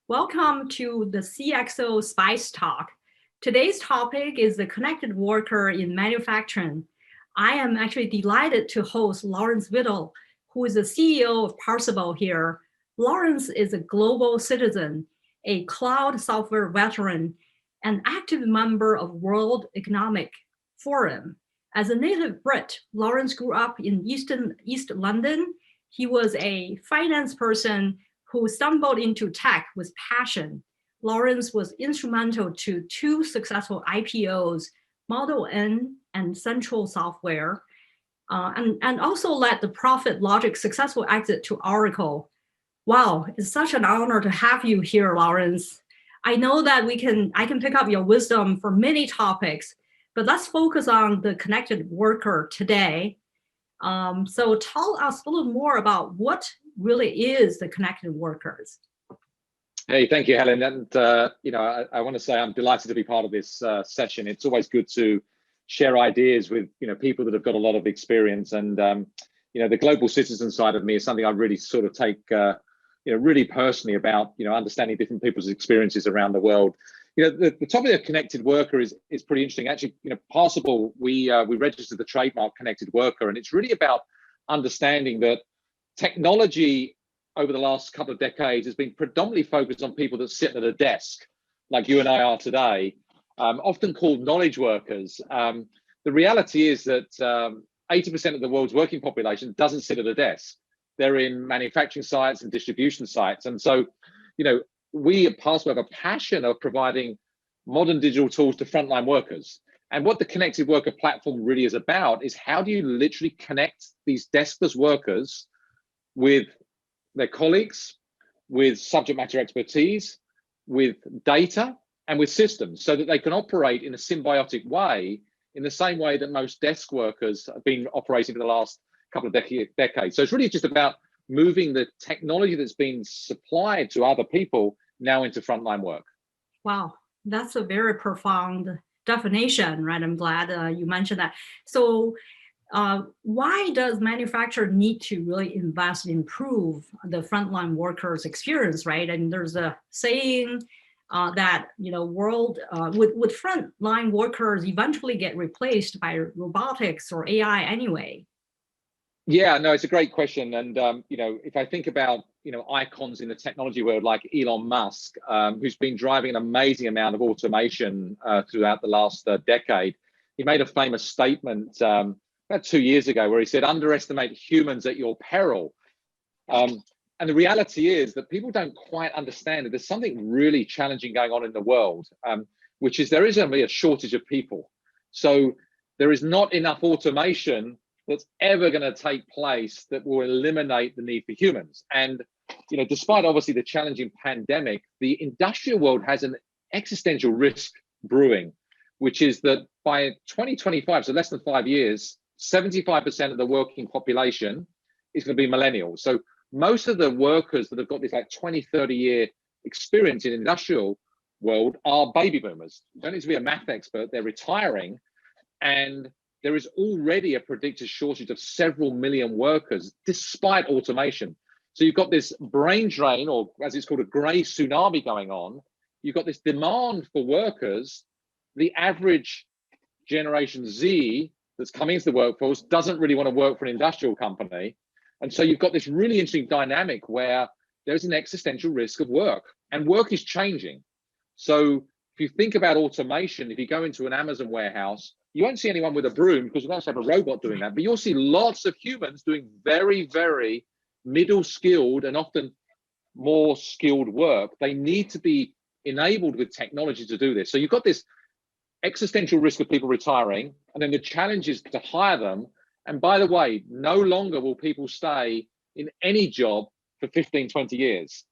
Welcome to the CXO Spice Talk. Today's topic is the connected worker in manufacturing. I am actually delighted to host Lawrence Whittle, who is the CEO of Parsable here. Lawrence is a global citizen, a cloud software veteran, an active member of World Economic Forum. As a native Brit, Lawrence grew up in East London. He was a finance person who stumbled into tech with passion. Lawrence was instrumental to two successful IPOs, Model N and Central Software, and also led the Profit Logic successful exit to Oracle. Wow, it's such an honor to have you here, Lawrence. I know that I can pick up your wisdom for many topics, but let's focus on the connected worker today. So tell us a little more about what really is the connected workers. Hey, thank you, Helen. And I want to say I'm delighted to be part of this session. It's always good to share ideas with people that have got a lot of experience. And the global citizen side of me is something I really sort of take really personally about understanding different people's experiences around the world. The topic of connected worker is pretty interesting. Actually, Parsable, we registered the trademark connected worker, and it's really about understanding that technology over the last couple of decades has been predominantly focused on people that sit at a desk, like you and I are today, often called knowledge workers. The reality is that 80% of the world's working population doesn't sit at a desk. They're in manufacturing sites and distribution sites. And so, we at Parsable have a passion of providing modern digital tools to frontline workers. And what the connected worker platform really is about is how do you literally connect these deskless workers with their colleagues, with subject matter expertise, with data, and with systems so that they can operate in a symbiotic way, in the same way that most desk workers have been operating for the last couple of decades. So it's really just about moving the technology that's been supplied to other people now into frontline work. Wow, that's a very profound definition, right? I'm glad you mentioned that. So why does manufacturer need to really invest, improve the frontline workers' experience, right? And there's a saying that would frontline workers eventually get replaced by robotics or AI anyway? Yeah, no, it's a great question. And, if I think about, icons in the technology world like Elon Musk, who's been driving an amazing amount of automation throughout the last decade, he made a famous statement about 2 years ago where he said, underestimate humans at your peril. And the reality is that people don't quite understand that there's something really challenging going on in the world, which is there is only a shortage of people. So there is not enough automation that's ever going to take place that will eliminate the need for humans. And despite obviously the challenging pandemic, the industrial world has an existential risk brewing, which is that by 2025, so less than 5 years, 75% of the working population is going to be millennials. So most of the workers that have got this like 20, 30-year experience in industrial world are baby boomers. You don't need to be a math expert, they're retiring. And there is already a predicted shortage of several million workers despite automation. So you've got this brain drain, or as it's called, a gray tsunami going on. You've got this demand for workers. The average Generation Z that's coming into the workforce doesn't really want to work for an industrial company. And so you've got this really interesting dynamic where there's an existential risk of work, and work is changing. So if you think about automation, if you go into an Amazon warehouse, you won't see anyone with a broom because you don't have a robot doing that, but you'll see lots of humans doing very, very middle skilled and often more skilled work. They need to be enabled with technology to do this. So you've got this existential risk of people retiring, and then the challenge is to hire them. And by the way, no longer will people stay in any job for 15, 20 years.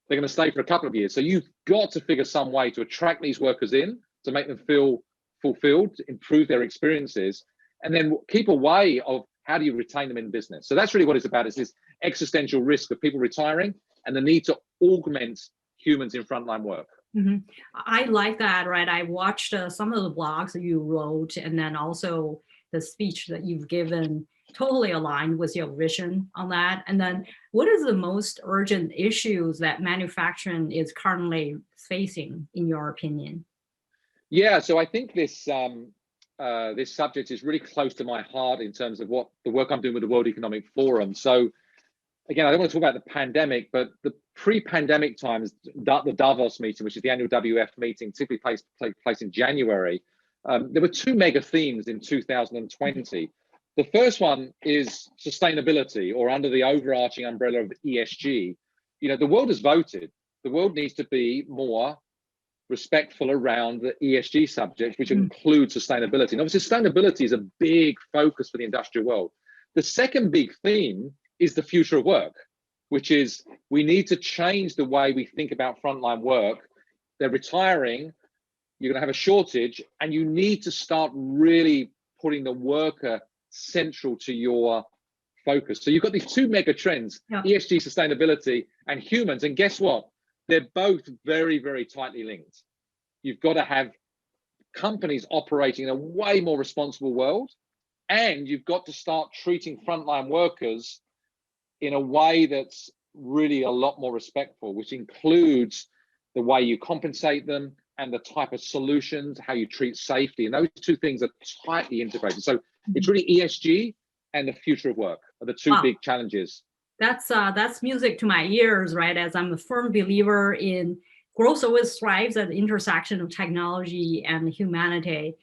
They're going to stay for a couple of years. So you've got to figure some way to attract these workers in, to make them feel fulfilled, to improve their experiences, and then keep a way of how do you retain them in business. So that's really what it's about, is this existential risk of people retiring and the need to augment humans in frontline work. Mm-hmm. I like that, right? I watched some of the blogs that you wrote, and then also the speech that you've given totally aligned with your vision on that. And then what is the most urgent issues that manufacturing is currently facing, in your opinion? Yeah, so I think this this subject is really close to my heart in terms of what the work I'm doing with the World Economic Forum. So again, I don't want to talk about the pandemic, but the pre-pandemic times, the Davos meeting, which is the annual WF meeting, typically take place in January. There were two mega themes in 2020. The first one is sustainability, or under the overarching umbrella of ESG. You know, the world has voted. The world needs to be more respectful around the ESG subject, which includes sustainability. And obviously, sustainability is a big focus for the industrial world. The second big theme is the future of work, which is we need to change the way we think about frontline work. They're retiring, you're going to have a shortage, and you need to start really putting the worker central to your focus. So you've got these two mega trends, ESG, sustainability, and humans. And guess what? They're both very, very tightly linked. You've got to have companies operating in a way more responsible world, and you've got to start treating frontline workers in a way that's really a lot more respectful, which includes the way you compensate them and the type of solutions, how you treat safety. And those two things are tightly integrated. So it's really ESG and the future of work are the two big challenges. That's music to my ears, right? As I'm a firm believer in growth always thrives at the intersection of technology and humanity.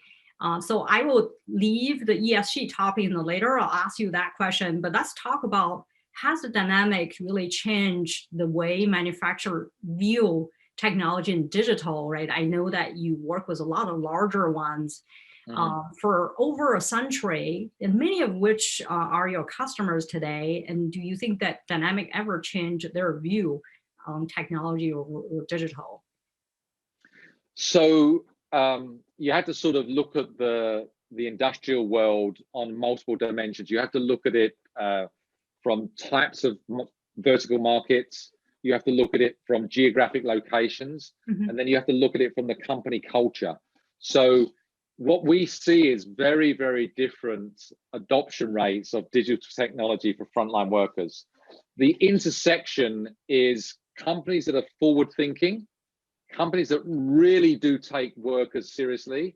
So I will leave the ESG topic in the later. I'll ask you that question, but let's talk about, has the dynamic really changed the way manufacturers view technology and digital, right? I know that you work with a lot of larger ones for over a century, and many of which are your customers today. And do you think that dynamic ever changed their view on technology or digital? So you have to sort of look at the industrial world on multiple dimensions. You have to look at it from types of vertical markets. You have to look at it from geographic locations, and then you have to look at it from the company culture. So what we see is very, very different adoption rates of digital technology for frontline workers. The intersection is companies that are forward thinking, companies that really do take workers seriously,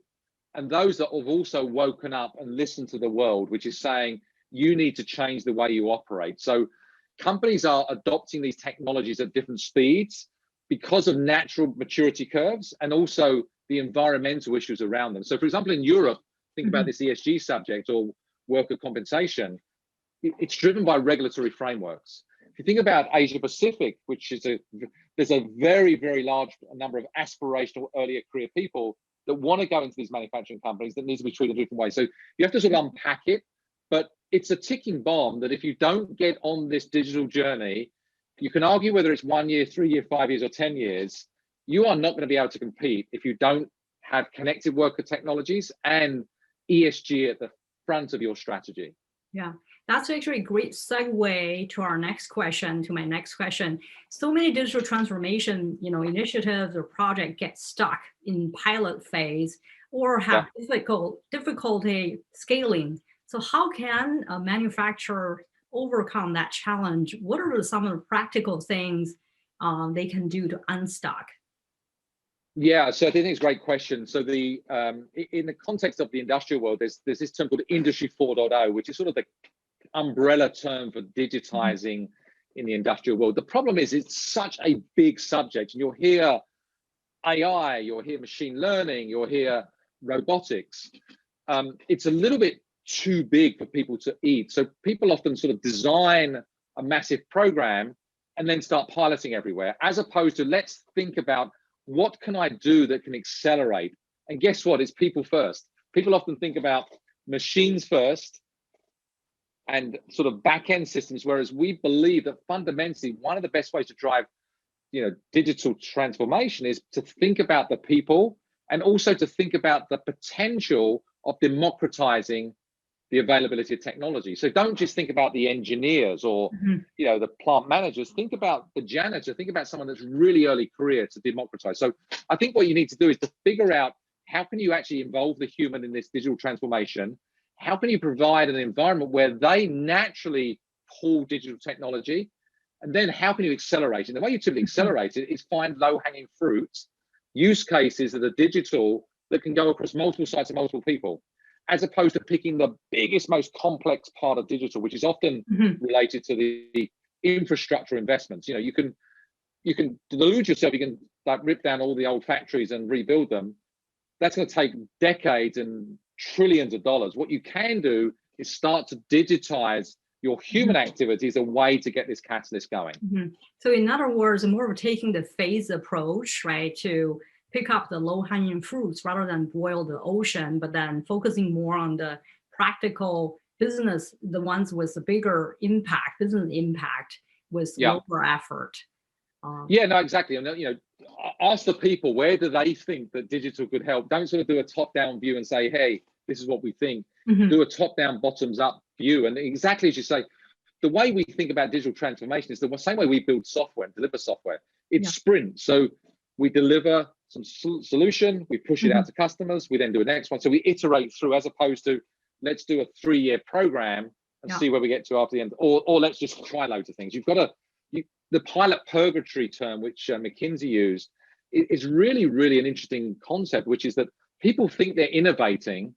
and those that have also woken up and listened to the world, which is saying, you need to change the way you operate. So companies are adopting these technologies at different speeds because of natural maturity curves and also the environmental issues around them. So for example, in Europe, think about this ESG subject or worker compensation, it's driven by regulatory frameworks. If you think about Asia Pacific, which is there's a very, very large number of aspirational earlier career people that want to go into these manufacturing companies that need to be treated a different way. So you have to sort of unpack it, but it's a ticking bomb that if you don't get on this digital journey, you can argue whether it's 1 year, 3 years, 5 years, or 10 years, you are not going to be able to compete if you don't have connected worker technologies and ESG at the front of your strategy. Yeah, that's actually a great segue to our next question, to my next question. So many digital transformation, initiatives or projects get stuck in pilot phase or have difficulty scaling. So how can a manufacturer overcome that challenge? What are some of the practical things they can do to unstuck? Yeah, so I think it's a great question. So in the context of the industrial world, there's this term called Industry 4.0, which is sort of the umbrella term for digitizing in the industrial world. The problem is it's such a big subject, and you'll hear AI, you'll hear machine learning, you'll hear robotics. It's a little bit too big for people to eat. So people often sort of design a massive program and then start piloting everywhere, as opposed to let's think about what can I do that can accelerate? And guess what? It's people first. People often think about machines first and sort of back-end systems, whereas we believe that fundamentally one of the best ways to drive digital transformation is to think about the people and also to think about the potential of democratizing the availability of technology. So don't just think about the engineers or the plant managers. Think about the janitor. Think about someone that's really early career to democratize. So I think what you need to do is to figure out how can you actually involve the human in this digital transformation? how can you provide an environment where they naturally pull digital technology? And then how can you accelerate it? And the way you typically accelerate it is find low-hanging fruits, use cases that are digital that can go across multiple sites and multiple people, as opposed to picking the biggest, most complex part of digital, which is often related to the infrastructure investments. You know, you can delude yourself, you can like rip down all the old factories and rebuild them. That's going to take decades and trillions of dollars. What you can do is start to digitize your human activities, a way to get this catalyst going. So in other words, more of taking the phase approach, right, to pick up the low-hanging fruits rather than boil the ocean, but then focusing more on the practical business, the ones with the bigger impact, business impact with lower effort. Yeah, no, exactly. And you know, ask the people, where do they think that digital could help? Don't sort of do a top-down view and say, hey, this is what we think. Do a top-down, bottoms-up view. And exactly as you say, the way we think about digital transformation is the same way we build software and deliver software. It's sprint. So we deliver some solution, we push it out to customers, we then do the next one. So we iterate through, as opposed to let's do a 3-year program and see where we get to after the end, or let's just try loads of things. You've got to, the pilot purgatory term, which McKinsey used, is really, really an interesting concept, which is that people think they're innovating,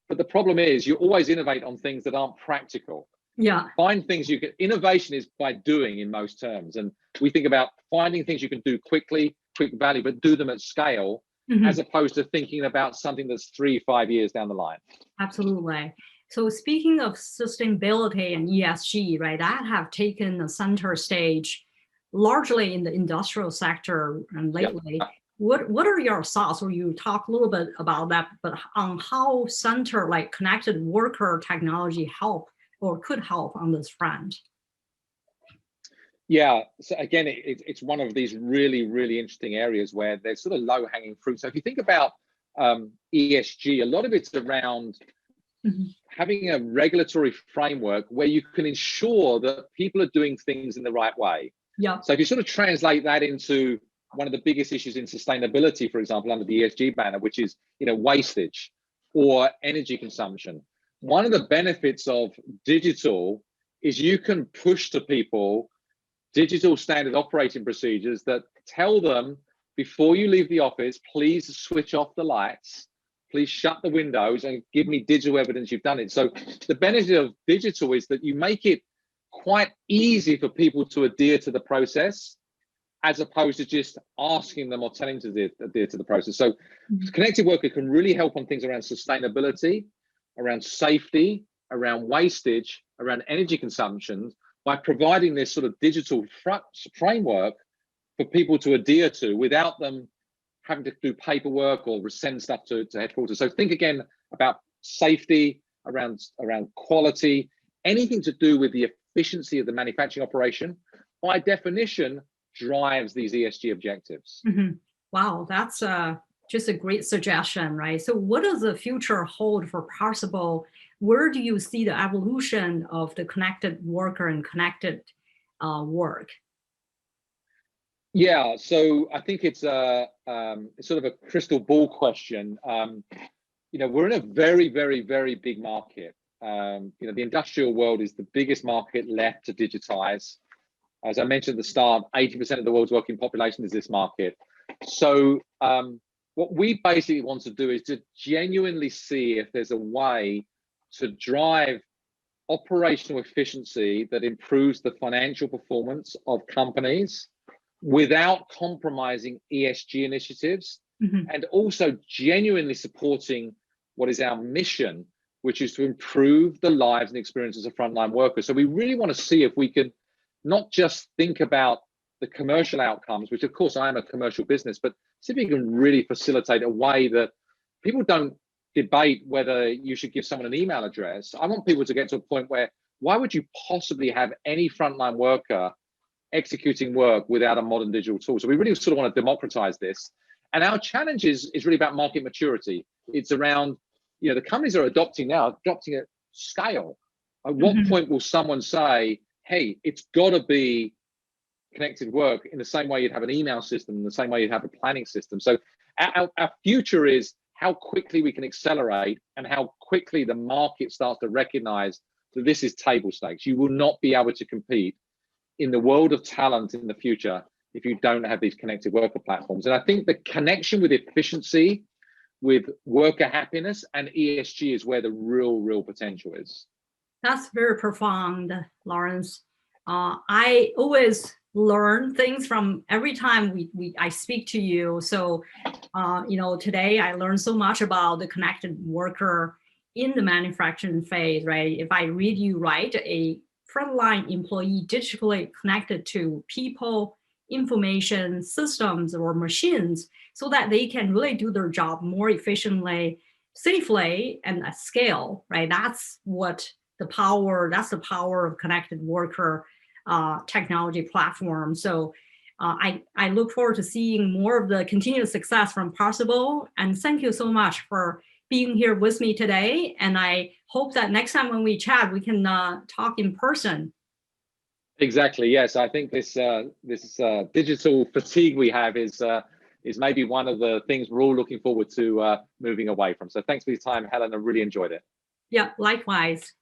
but the problem is you always innovate on things that aren't practical. Find things you can, innovation is by doing in most terms. And we think about finding things you can do quickly, quick value, but do them at scale, as opposed to thinking about something that's 3-5 years down the line. Absolutely. So speaking of sustainability and ESG, right, that have taken a center stage largely in the industrial sector and lately. What are your thoughts, or you talk a little bit about that, but on how center like connected worker technology help or could help on this front? Yeah, so again, it's one of these really, really interesting areas where there's sort of low-hanging fruit. So if you think about ESG, a lot of it's around having a regulatory framework where you can ensure that people are doing things in the right way. So if you sort of translate that into one of the biggest issues in sustainability, for example, under the ESG banner, which is, you know, wastage or energy consumption. One of the benefits of digital is you can push to people digital standard operating procedures that tell them, before you leave the office, please switch off the lights, please shut the windows and give me digital evidence you've done it. So the benefit of digital is that you make it quite easy for people to adhere to the process, as opposed to just asking them or telling them to adhere to the process. So connected worker can really help on things around sustainability, around safety, around wastage, around energy consumption, by providing this sort of digital framework for people to adhere to without them having to do paperwork or send stuff to headquarters. So think again about safety, around quality, anything to do with the efficiency of the manufacturing operation, by definition, drives these ESG objectives. Wow, that's just a great suggestion, right? So what does the future hold for Parsable? Where do you see the evolution of the connected worker and connected work? Yeah, so I think it's sort of a crystal ball question. You know, we're in a very, very, very big market. You know, the industrial world is the biggest market left to digitize. As I mentioned at the start, 80% of the world's working population is this market. So what we basically want to do is to genuinely see if there's a way to drive operational efficiency that improves the financial performance of companies without compromising ESG initiatives, and also genuinely supporting what is our mission, which is to improve the lives and experiences of frontline workers. So we really want to see if we can not just think about the commercial outcomes, which of course I am a commercial business, but see if we can really facilitate a way that people don't debate whether you should give someone an email address. I want people to get to a point where, why would you possibly have any frontline worker executing work without a modern digital tool? So we really sort of want to democratize this. And our challenge is really about market maturity. It's around, you know, the companies are adopting now, adopting at scale. At what point will someone say, hey, it's got to be connected work in the same way you'd have an email system, in the same way you'd have a planning system? So our future is, how quickly we can accelerate and how quickly the market starts to recognize that this is table stakes. You will not be able to compete in the world of talent in the future if you don't have these connected worker platforms. And I think the connection with efficiency, with worker happiness and ESG is where the real potential is. That's very profound, Lawrence. I always learn things from every time I speak to you. So, today I learned so much about the connected worker in the manufacturing phase, right? If I read you right, a frontline employee digitally connected to people, information, systems, or machines so that they can really do their job more efficiently, safely, and at scale, right? That's the power of connected worker technology platform. So I look forward to seeing more of the continued success from Parsable. And thank you so much for being here with me today. And I hope that next time when we chat, we can talk in person. Exactly. Yes, I think this digital fatigue we have is maybe one of the things we're all looking forward to moving away from. So thanks for your time, Helen. I really enjoyed it. Yeah, likewise.